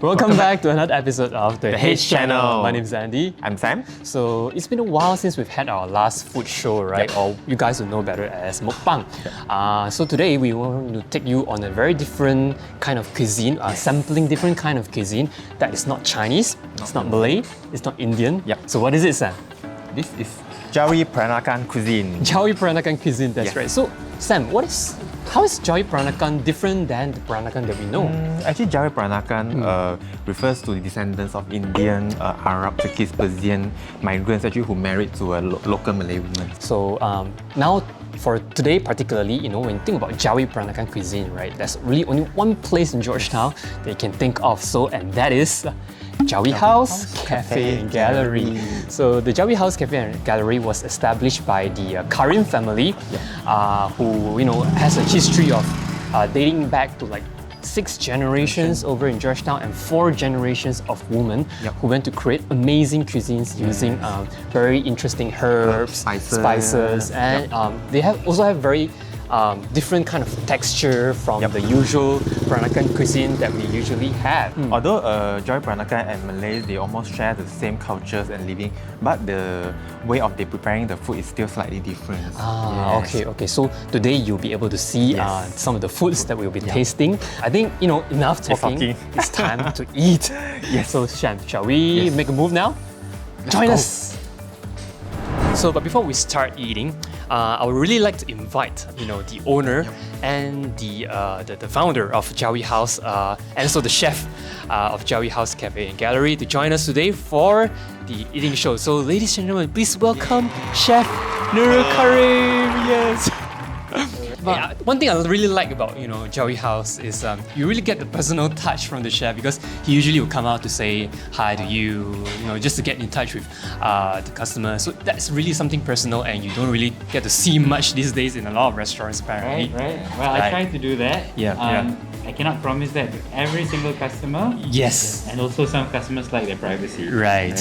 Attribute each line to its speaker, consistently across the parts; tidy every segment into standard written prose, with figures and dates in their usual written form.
Speaker 1: Welcome back to another episode of the
Speaker 2: H Channel.
Speaker 1: My name is Andy.
Speaker 2: I'm Sam.
Speaker 1: So it's been a while since we've had our last food show, right?
Speaker 2: Yep.
Speaker 1: Or you guys will know better as mukbang. So today we want to take you on a very different kind of cuisine, sampling different kind of cuisine that is not Chinese, it's not Malay, it's not Indian.
Speaker 2: Yep.
Speaker 1: So what is it, Sam?
Speaker 2: This is Jawi Peranakan cuisine.
Speaker 1: Jawi Peranakan cuisine, that's
Speaker 2: Yes.
Speaker 1: right. So Sam, how is Jawi Peranakan different than the Peranakan that we know?
Speaker 2: Actually, Jawi Peranakan refers to the descendants of Indian, Arab, Turkish, Persian migrants actually who married to a local Malay woman.
Speaker 1: So now for today particularly, when you think about Jawi Peranakan cuisine, right, there's really only one place in Georgetown that you can think of, and that is Jawi House Cafe and Gallery. So the Jawi House Cafe and Gallery was established by the Karim family, who has a history of dating back to like 6 generations over in Georgetown and 4 generations of women who went to create amazing cuisines using very interesting herbs, spices, and they also have very different kind of texture from the usual Peranakan cuisine that we usually have.
Speaker 2: Although Jawi Peranakan and Malays, they almost share the same cultures and living, but the way of they preparing the food is still slightly different.
Speaker 1: Okay. So today you'll be able to see some of the foods that we'll be tasting. I think, enough talking. It's time to eat.
Speaker 2: Yes.
Speaker 1: So Shan, shall we make a move now? Join us! So, but before we start eating, I would really like to invite, the owner and the founder of Jawi House, and also the chef of Jawi House Cafe and Gallery to join us today for the eating show. So, ladies and gentlemen, please welcome Chef Nurul Karim. Yes. But one thing I really like about Jawi House is you really get the personal touch from the chef, because he usually will come out to say hi to you, just to get in touch with the customer. So that's really something personal, and you don't really get to see much these days in a lot of restaurants apparently.
Speaker 3: Right. Well, I try to do that. I cannot promise that to every single customer.
Speaker 1: Yes.
Speaker 3: And also some customers like their privacy.
Speaker 1: Right.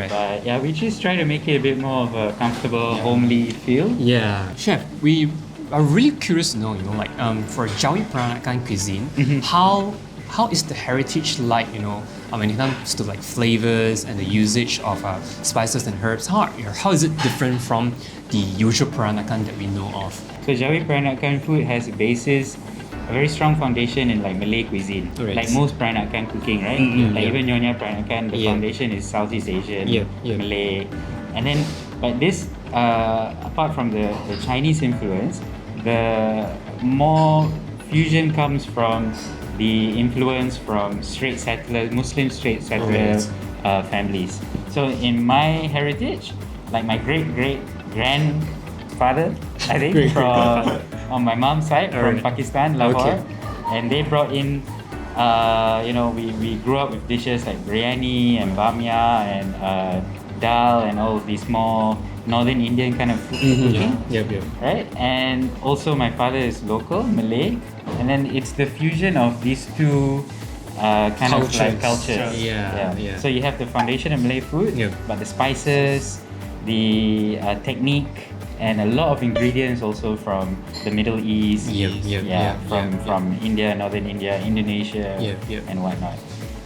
Speaker 3: But yeah, we just try to make it a bit more of a comfortable, homely feel.
Speaker 1: Yeah. Chef, we are really curious to know, for Jawi Peranakan cuisine, how is the heritage like, when it comes to like flavors and the usage of spices and herbs? How is it different from the usual Peranakan that we know of?
Speaker 3: So Jawi Peranakan food has a basis, a very strong foundation in like Malay cuisine.
Speaker 1: Right.
Speaker 3: Like most Peranakan cooking, right? Even Nyonya Peranakan, the foundation is Southeast Asian, Malay. And then, but this, apart from the Chinese influence, the more fusion comes from the influence from Straits Settlers, Muslim Straits Settlers families. So in my heritage, like my great-great-grandfather, I think, on my mom's side, from Pakistan, Lahore, and they brought in, we grew up with dishes like biryani and bamia and dal and all of these more Northern Indian kind of cooking. Right? And also my father is local, Malay, and then it's the fusion of these two kind of like cultures. So you have the foundation of Malay food, but the spices, the technique, and a lot of ingredients also from the Middle East, from India, Northern India, Indonesia, and whatnot.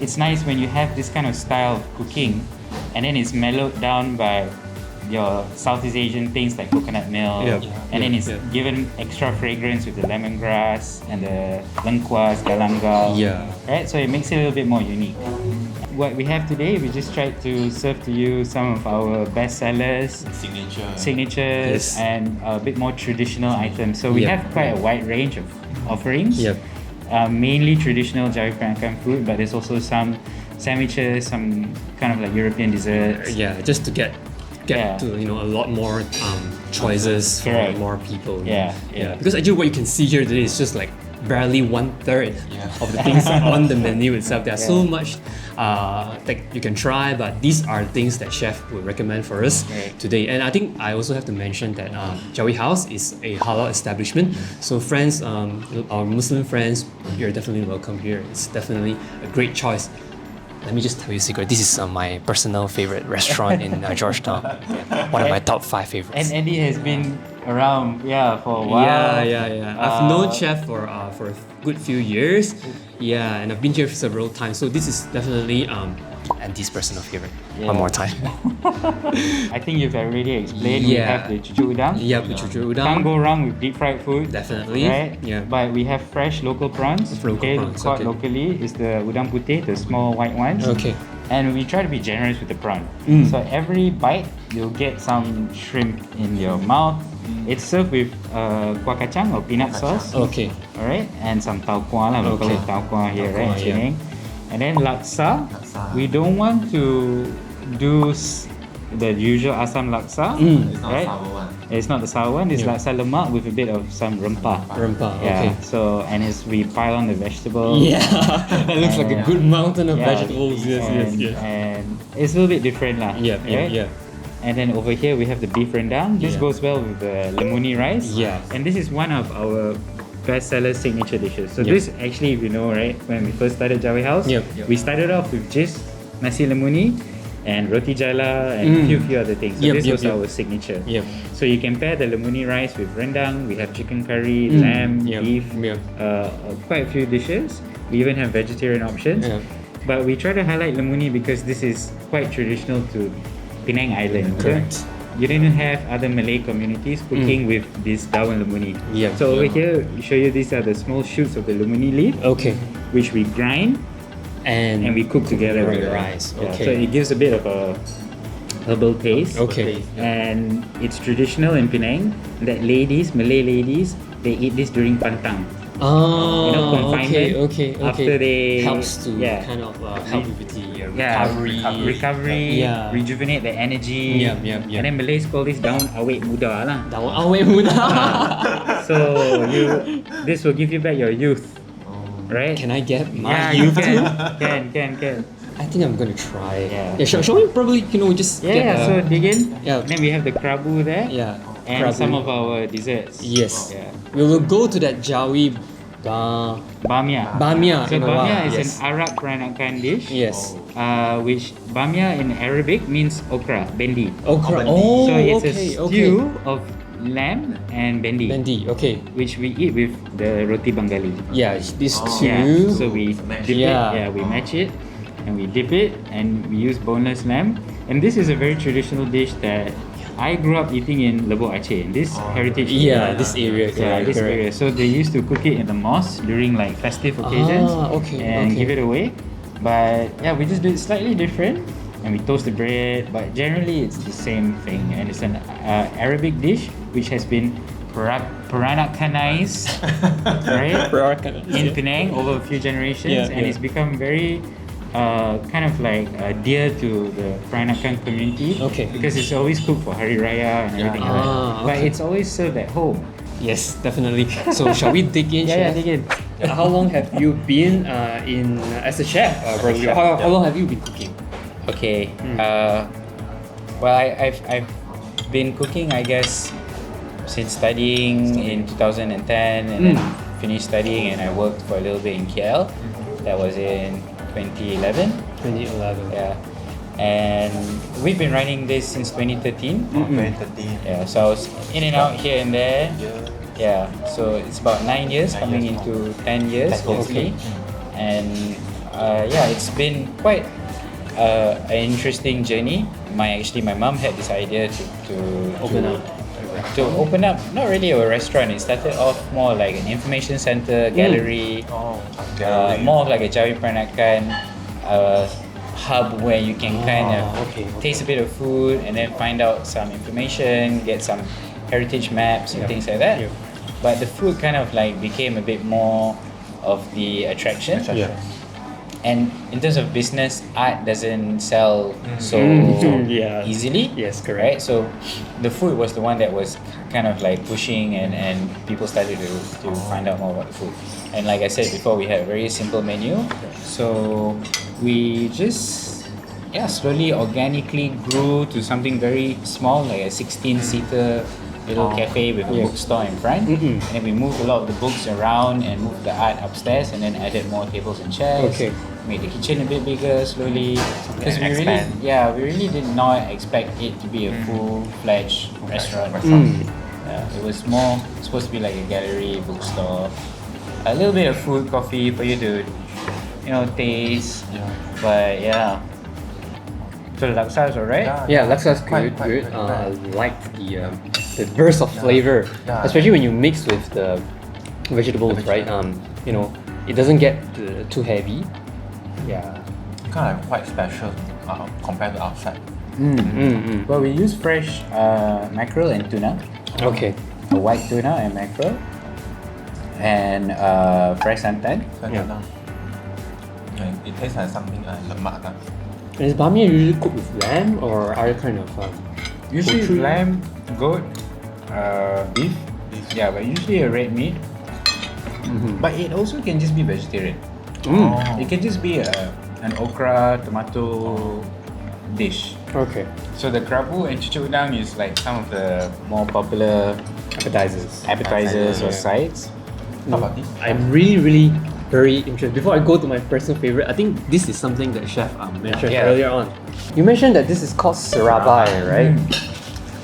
Speaker 3: It's nice when you have this kind of style of cooking, and then it's mellowed down by your Southeast Asian things like coconut milk, and then it's given extra fragrance with the lemongrass and the lengkuas, galangal. Right? So it makes it a little bit more unique. What we have today, we just tried to serve to you some of our best sellers, signatures, and a bit more traditional items. So we have quite a wide range of offerings. Mainly traditional Jawi Peranakan food, but there's also some sandwiches, some kind of like European desserts.
Speaker 1: Just to get to a lot more choices for more people. Because actually what you can see here today is just like barely 1/3 of the things on the menu itself. There's so much that you can try, but these are things that chef would recommend for us today. And I think I also have to mention that Jawi House is a halal establishment. So friends, our Muslim friends, you're definitely welcome here. It's definitely a great choice. Let me just tell you a secret. This is my personal favorite restaurant in Georgetown. One of my top 5 favorites.
Speaker 3: And Andy has been around for a while.
Speaker 1: Yeah. I've known Chef for a good few years. Yeah, and I've been here several times. So this is definitely Andy's personal favorite.
Speaker 3: Yeah.
Speaker 1: One more time.
Speaker 3: I think you've already explained. We have the cucu udang.
Speaker 1: Yeah, cucu udang.
Speaker 3: Can't go wrong with deep fried food.
Speaker 1: Definitely.
Speaker 3: Right?
Speaker 1: Yeah.
Speaker 3: But we have fresh local prawns. Caught locally is the udang putih, the small white ones.
Speaker 1: Okay.
Speaker 3: And we try to be generous with the prawn. So every bite, you'll get some shrimp in your mouth. It's served with kuah kacang or peanut sauce.
Speaker 1: Okay.
Speaker 3: Alright, and some tau kuah lah. We call it tau kuah here, right?
Speaker 1: Yeah.
Speaker 3: Penang. And then laksa. We don't want to do the usual asam laksa.
Speaker 2: It's not
Speaker 3: right?
Speaker 2: a sour one.
Speaker 3: It's not the sour one. It's laksa lemak with a bit of some rempah.
Speaker 1: Okay.
Speaker 3: So and we pile on the vegetables.
Speaker 1: Yeah, that looks like a good mountain of
Speaker 3: Yeah.
Speaker 1: vegetables. Yes.
Speaker 3: And it's a little bit different lah.
Speaker 1: Yeah.
Speaker 3: And then over here we have the beef rendang. This goes well with the lemuni rice.
Speaker 1: Yeah.
Speaker 3: And this is one of our bestseller signature dishes. So this actually, if you know, right, when we first started Jawi House, we started off with just nasi lemuni and roti jala and a few other things. So this was our signature. So you can pair the lemuni rice with rendang. We have chicken curry, lamb, beef, quite a few dishes. We even have vegetarian options. But we try to highlight lemuni because this is quite traditional to Penang Island.
Speaker 1: Correct.
Speaker 3: You didn't have other Malay communities cooking with this daun lemuni. So over here, we show you these are the small shoots of the lemuni leaf,
Speaker 1: Okay.
Speaker 3: which we grind
Speaker 1: And
Speaker 3: we cook together
Speaker 1: with
Speaker 3: with
Speaker 1: the rice.
Speaker 3: Yeah,
Speaker 1: Okay.
Speaker 3: so it gives a bit of a herbal taste.
Speaker 1: Okay.
Speaker 3: And it's traditional in Penang that Malay ladies, they eat this during pantang.
Speaker 1: Oh,
Speaker 3: confinement.
Speaker 1: okay.
Speaker 3: After they
Speaker 1: helps to kind of help with the recovery,
Speaker 3: rejuvenate the energy. And then Malays call this daun awet muda lah.
Speaker 1: Daun awet muda.
Speaker 3: So this will give you back your youth, right?
Speaker 1: Can I get my
Speaker 3: you
Speaker 1: youth too?
Speaker 3: can.
Speaker 1: I think I'm gonna try.
Speaker 3: Yeah.
Speaker 1: Shall we probably just get
Speaker 3: So dig in.
Speaker 1: Yeah.
Speaker 3: And then we have the krabu there. And
Speaker 1: krabu.
Speaker 3: some of our desserts.
Speaker 1: Yes.
Speaker 3: Yeah.
Speaker 1: We will go to that Jawi
Speaker 3: Bamia.
Speaker 1: Bamia.
Speaker 3: So
Speaker 1: in a while.
Speaker 3: bamia is
Speaker 1: Yes.
Speaker 3: an Arab Peranakan dish.
Speaker 1: Yes.
Speaker 3: Which bamia in Arabic means okra, bendi.
Speaker 1: Okra.
Speaker 2: Oh,
Speaker 3: So it's a
Speaker 1: okay.
Speaker 3: stew of lamb and bendi,
Speaker 1: Bendi. Okay.
Speaker 3: which we eat with the roti Bengali.
Speaker 1: Yeah. These two.
Speaker 3: Yeah. So we dip
Speaker 1: Yeah.
Speaker 3: it. Yeah, we match it, and we dip it, and we use boneless lamb. And this is a very traditional dish that I grew up eating in Lebok Aceh, in this heritage area.
Speaker 1: This area.
Speaker 3: Yeah, this area. So they used to cook it in the mosque during like festive occasions and give it away. But yeah, we just do it slightly different, and we toast the bread. But generally, it's the same thing, and it's an Arabic dish which has been Peranakanized, right? In Penang over a few generations, and it's become very kind of like dear to the Peranakan community. Because it's always cooked for Hari Raya and everything like that. But it's always served at home.
Speaker 1: Yes, definitely. So shall we dig in?
Speaker 3: Yeah,
Speaker 1: Chef?
Speaker 3: dig in.
Speaker 1: How long have you been in as a chef? How long have you been cooking?
Speaker 3: Okay. Well, I've been cooking, I guess, since studying in 2010, and then finished studying, and I worked for a little bit in KL. That was in 2011.
Speaker 1: 2011.
Speaker 3: Yeah. And we've been running this since 2013.
Speaker 2: 2013.
Speaker 3: Yeah, so I was in and out here and there. Yeah, so it's about 9 years, coming into 10 years, hopefully. And yeah, it's been quite an interesting journey. My mom had this idea to open up not really a restaurant. It started off more like an information center, gallery, more of like a Jawi Peranakan hub where you can kind of taste a bit of food and then find out some information, get some heritage maps and things like that. But the food kind of like became a bit more of the attraction. And in terms of business, art doesn't sell so easily.
Speaker 1: Yes, correct.
Speaker 3: Right? So the food was the one that was kind of like pushing, and people started to find out more about the food. And like I said before, we had a very simple menu. So we just slowly organically grew to something very small, like a 16-seater little cafe with a bookstore in front. And then we moved a lot of the books around and moved the art upstairs, and then added more tables and chairs. Made the kitchen a bit bigger slowly, because we really did not expect it to be a full-fledged restaurant. It was more supposed to be like a gallery, bookstore. A little bit of food, coffee for you to, taste.
Speaker 2: Yeah.
Speaker 3: But yeah. So laksa is alright?
Speaker 1: Yeah, laksa is good.
Speaker 2: Quite
Speaker 1: Good. I
Speaker 2: nice.
Speaker 1: like the burst of flavor,
Speaker 2: Yeah.
Speaker 1: especially when you mix with the vegetables, right? It doesn't get too heavy. Yeah.
Speaker 2: Kind of quite special compared to outside.
Speaker 3: Well, we use fresh mackerel and tuna.
Speaker 1: Okay.
Speaker 3: A white tuna and mackerel. And fresh santan.
Speaker 1: Yeah.
Speaker 2: Yeah, it tastes like something like lemak.
Speaker 1: And is bamia usually cooked with lamb or other kind of?
Speaker 3: Usually
Speaker 1: poultry?
Speaker 3: lamb, goat, beef. Yeah, but usually a red meat. But it also can just be vegetarian. It can just be an okra, tomato dish.
Speaker 1: Okay.
Speaker 3: So the kerabu and cucuk udang is like some of the more popular appetizers or
Speaker 2: Yeah.
Speaker 3: sides.
Speaker 2: How about this?
Speaker 1: I'm really very interested. Before I go to my personal favorite, I think this is something that Chef mentioned
Speaker 3: Yeah.
Speaker 1: earlier on. You mentioned that this is called sarabai, right?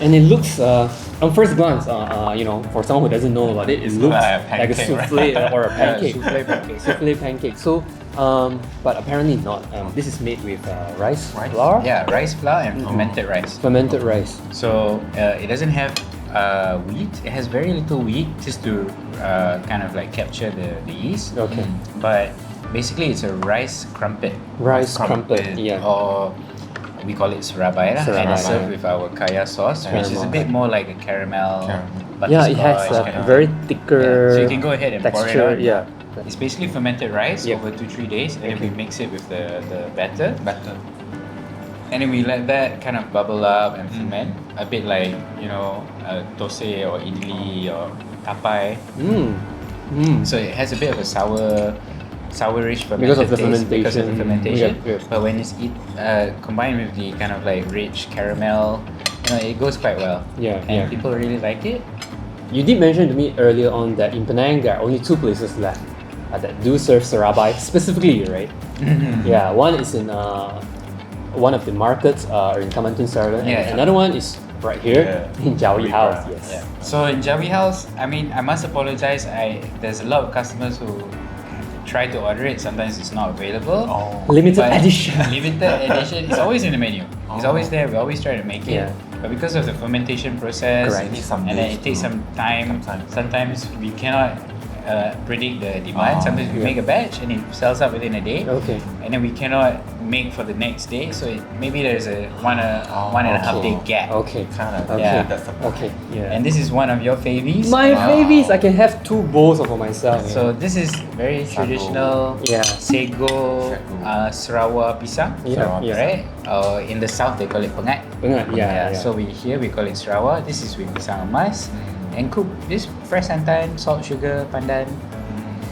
Speaker 1: And it looks, on first glance, for someone who doesn't know about it, it looks
Speaker 2: like a
Speaker 1: like a
Speaker 2: pancake,
Speaker 1: souffle or a pancake.
Speaker 3: Souffle pancake.
Speaker 1: Souffle pancake. So, but apparently not. This is made with rice flour,
Speaker 3: Yeah, rice flour and fermented rice.
Speaker 1: fermented rice.
Speaker 3: So it doesn't have wheat. It has very little wheat just to kind of like capture the yeast.
Speaker 1: Okay.
Speaker 3: But basically, it's a rice crumpet.
Speaker 1: Rice crumpet. Yeah.
Speaker 3: Or we call it sarabai lah, and
Speaker 1: Sarabai.
Speaker 3: it's served with our kaya sauce, which is a bit more like a caramel.
Speaker 1: Yeah, it has
Speaker 3: butterscotch
Speaker 1: a
Speaker 3: kind of-
Speaker 1: very thicker
Speaker 3: So you can go ahead and pour it
Speaker 1: texture.
Speaker 3: on.
Speaker 1: Yeah.
Speaker 3: It's basically fermented rice
Speaker 1: Yep.
Speaker 3: over 2-3 days, and then we mix it with the batter.
Speaker 2: Better.
Speaker 3: And then we let that kind of bubble up and ferment, a bit like, dosai or idli or tapai. So it has a bit of a sourish fermented
Speaker 1: Because of the
Speaker 3: taste because of the
Speaker 1: fermentation.
Speaker 3: fermentation.
Speaker 1: Yes.
Speaker 3: But when it's combined with the kind of like rich caramel, it goes quite well.
Speaker 1: Yeah,
Speaker 3: And
Speaker 1: yeah.
Speaker 3: people really like it.
Speaker 1: You did mention to me earlier on that in Penang there are only 2 places left that do serve sarabai specifically, right? Yeah, one is in one of the markets in Kementerian Settlement,
Speaker 3: Yeah.
Speaker 1: and another one is right here in Jawi House. Yes.
Speaker 3: Yeah. So in Jawi House, I must apologize. There's a lot of customers who try to order it. Sometimes it's not available.
Speaker 1: Limited
Speaker 3: But
Speaker 1: edition.
Speaker 3: Limited edition. It's always in the menu. It's always there. We always try to make it.
Speaker 1: Yeah.
Speaker 3: But because of the fermentation process,
Speaker 1: Correct.
Speaker 2: It needs some
Speaker 3: and then
Speaker 2: days
Speaker 3: it takes
Speaker 2: to-
Speaker 3: some time.
Speaker 2: sometimes.
Speaker 3: Sometimes we cannot predict the demand. Sometimes we
Speaker 1: Yeah.
Speaker 3: make a batch and it sells out within a day.
Speaker 1: Okay.
Speaker 3: And then we cannot make for the next day. So maybe there's a one and a half day gap.
Speaker 1: Okay.
Speaker 2: Kind of.
Speaker 1: Okay.
Speaker 3: Yeah.
Speaker 2: That's the
Speaker 1: Okay. Yeah.
Speaker 3: And this is one of your favies.
Speaker 1: my
Speaker 2: Wow.
Speaker 1: babies, I can have 2 bowls for myself.
Speaker 3: So this is very
Speaker 2: Sago.
Speaker 3: traditional
Speaker 1: Yeah.
Speaker 3: Sego Sarawak pisang,
Speaker 1: Yeah, yeah.
Speaker 3: right? In the south they call it pengat.
Speaker 1: Pengat, yeah.
Speaker 3: So we call it Sarawak. This is with pisang emas and cooked this fresh santan, salt, sugar, pandan.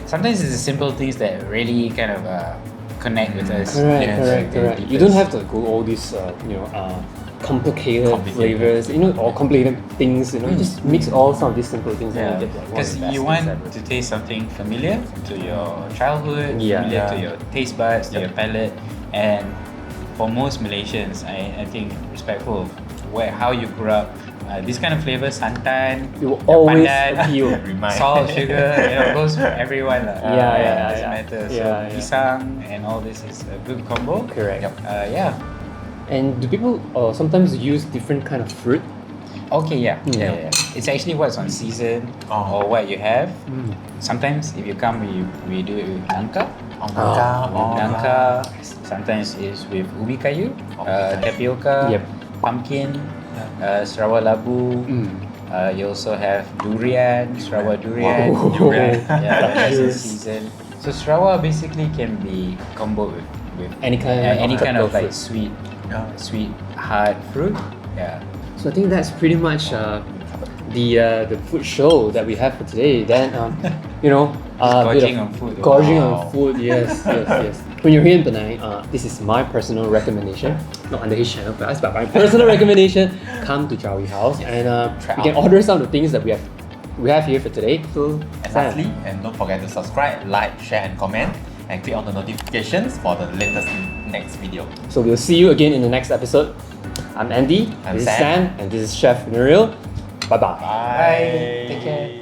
Speaker 3: Sometimes it's the simple things that really kind of connect with us.
Speaker 1: Correct. You don't have to go all these complicated flavors, or complicated things. You just mix all some of these simple things and you get like one of
Speaker 3: Because
Speaker 1: the best
Speaker 3: you
Speaker 1: things
Speaker 3: want
Speaker 1: ever.
Speaker 3: to taste something familiar to your childhood,
Speaker 1: Yeah.
Speaker 3: familiar to
Speaker 2: Yeah.
Speaker 3: your taste buds, to your palate, and for most Malaysians, I think respectful of how you grew up, this kind of flavor, santan,
Speaker 1: It will always
Speaker 3: pandan,
Speaker 1: appeal.
Speaker 2: Remind.
Speaker 3: salt, sugar, goes for everyone lah.
Speaker 1: Yeah.
Speaker 3: Doesn't matter. So
Speaker 1: Yeah.
Speaker 3: pisang and all this is a good combo.
Speaker 1: Correct.
Speaker 3: Yeah.
Speaker 1: And do people sometimes use different kind of fruit?
Speaker 3: Okay, yeah.
Speaker 1: Yeah.
Speaker 3: It's actually what's on season or what you have. Sometimes if you come, we do it with nangka. Nangka. Sometimes it's with ubi kayu, tapioca,
Speaker 1: Yep.
Speaker 3: pumpkin, Sarawak labu. You also have durian, Sarawak durian.
Speaker 1: Wow.
Speaker 3: Durian. Yeah, that's in
Speaker 1: Yes.
Speaker 3: season. So Sarawak basically can be comboed with
Speaker 1: Any kind
Speaker 3: of
Speaker 1: fruit.
Speaker 3: like sweet hard fruit. Yeah.
Speaker 1: So I think that's pretty much the food show that we have for today. Then
Speaker 3: Gorging on food.
Speaker 1: Gorging
Speaker 2: Wow.
Speaker 1: on food, yes. When you're here in Penang, this is my personal recommendation. Not under his channel class, but my personal recommendation. Come to Jawi House and you can order some of the things that we have here for today. So
Speaker 2: And lastly, and don't forget to subscribe, like, share, and comment, and click on the notifications for the latest next video.
Speaker 1: So we'll see you again in the next episode. I'm Andy,
Speaker 2: I'm
Speaker 1: this is
Speaker 2: Sam.
Speaker 1: Sam, and this is Chef Nuriel. Bye-bye.
Speaker 4: Bye. Take care.